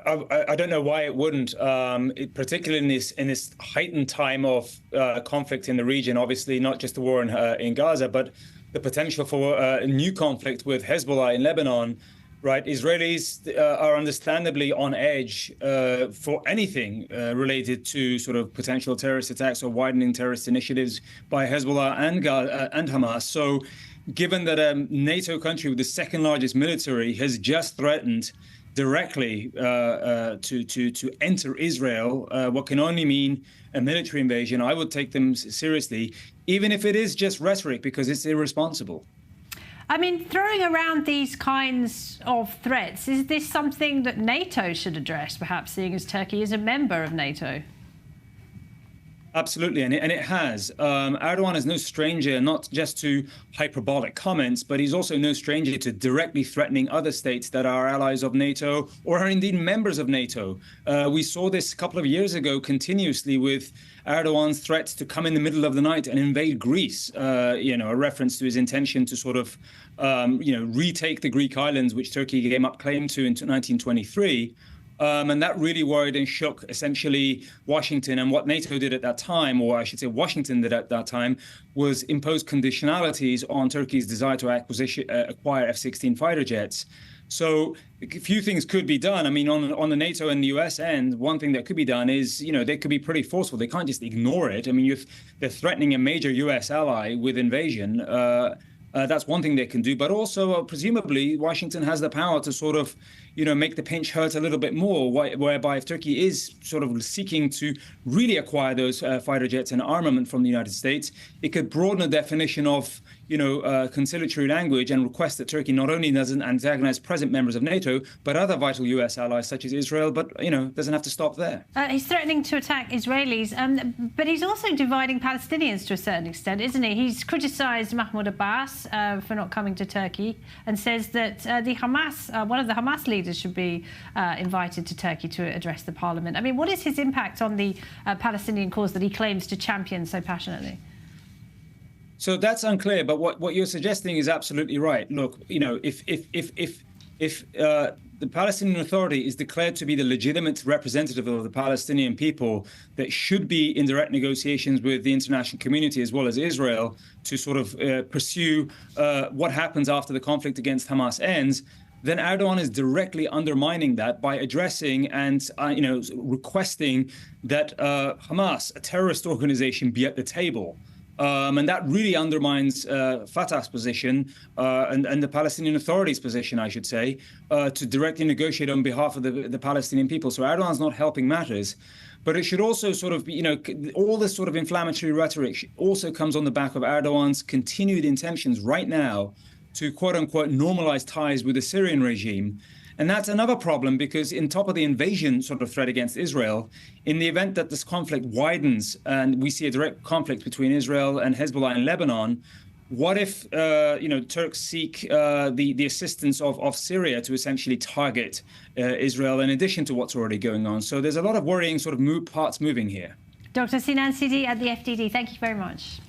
I don't know why it wouldn't, particularly in this heightened time of conflict in the region. Obviously, not just the war in Gaza, but the potential for a new conflict with Hezbollah in Lebanon. Right, Israelis are understandably on edge for anything related to sort of potential terrorist attacks or widening terrorist initiatives by Hezbollah and Hamas. So, given that a NATO country with the second largest military has just threatened directly to enter Israel, what can only mean a military invasion, I would take them seriously, even if it is just rhetoric, because it's irresponsible. I mean, throwing around these kinds of threats, is this something that NATO should address, perhaps, seeing as Turkey is a member of NATO? Absolutely, and it has. Erdogan is no stranger not just to hyperbolic comments, but he's also no stranger to directly threatening other states that are allies of NATO or are indeed members of NATO. We saw this a couple of years ago continuously with Erdogan's threats to come in the middle of the night and invade Greece, a reference to his intention to sort of, retake the Greek islands, which Turkey gave up claim to in 1923. And that really worried and shook essentially Washington. And what NATO did at that time, or I should say Washington did at that time, was impose conditionalities on Turkey's desire to acquire F-16 fighter jets. So a few things could be done. I mean, on the NATO and the US end, one thing that could be done is, they could be pretty forceful. They can't just ignore it. I mean, if they're threatening a major US ally with invasion, that's one thing they can do. But also, presumably, Washington has the power to sort of, make the pinch hurt a little bit more, whereby if Turkey is sort of seeking to really acquire those fighter jets and armament from the United States, it could broaden the definition of, conciliatory language and request that Turkey not only doesn't antagonize present members of NATO, but other vital US allies such as Israel, but, doesn't have to stop there. He's threatening to attack Israelis, but he's also dividing Palestinians to a certain extent, isn't he? He's criticised Mahmoud Abbas for not coming to Turkey and says that one of the Hamas leaders should be invited to Turkey to address the parliament. I mean, what is his impact on the Palestinian cause that he claims to champion so passionately? So that's unclear, but what you're suggesting is absolutely right. Look, if the Palestinian Authority is declared to be the legitimate representative of the Palestinian people that should be in direct negotiations with the international community as well as Israel to sort of pursue what happens after the conflict against Hamas ends, then Erdogan is directly undermining that by addressing and requesting that Hamas, a terrorist organization, be at the table. And that really undermines Fatah's position and the Palestinian Authority's position, I should say, to directly negotiate on behalf of the Palestinian people. So Erdogan's not helping matters. But it should also sort of, all this sort of inflammatory rhetoric also comes on the back of Erdogan's continued intentions right now to, quote unquote, normalize ties with the Syrian regime. And that's another problem because in top of the invasion sort of threat against Israel, in the event that this conflict widens and we see a direct conflict between Israel and Hezbollah in Lebanon, what if, Turks seek the assistance of Syria to essentially target Israel in addition to what's already going on? So there's a lot of worrying sort of parts moving here. Dr. Sinan Ciddi at the FDD, thank you very much.